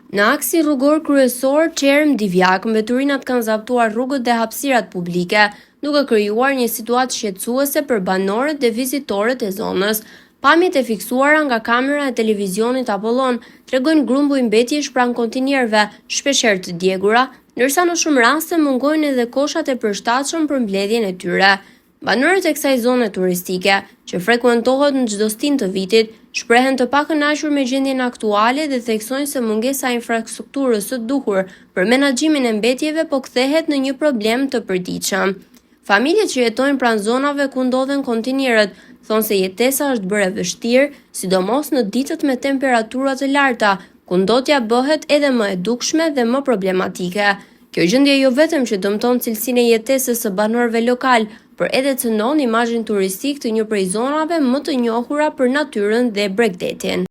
Në aksin rrugor kryesor Çerm-Divjak, mbeturinat kanë zaptuar rrugët dhe hapësirat publike, duke krijuar një situatë shqetësuese për banorët dhe vizitorët e zonës. Pamjet e fiksuara nga kamera e televizionit Apollon tregojnë grumbull mbetjesh pranë kontinierëve, shpeshherë të djegura, ndërsa në shumë raste mungojnë edhe koshat e përshtatshëm për mbledhjen e tyre. Banorët e kësaj zone turistike, që frekuentohet në çdo stin të vitit, shprehen të pakënaqur me gjendjen aktuale dhe theksojnë se mungesa e infrastrukturës së duhur për menaxhimin e mbetjeve po kthehet në një problem të përditshëm. Familjet që jetojnë pranë zonave ku ndodhen kontinierët thonë se jetesa është bërë e vështirë, sidomos në ditët me temperatura të larta, ku ndotja bëhet edhe më e dukshme dhe më problematike. Kjo gjendje jo vetëm që dëmton cilësinë e jetesës së banorëve lokal, por edhe cënon imazhin turistik të një prej zonave më të njohura për natyrën dhe bregdetin.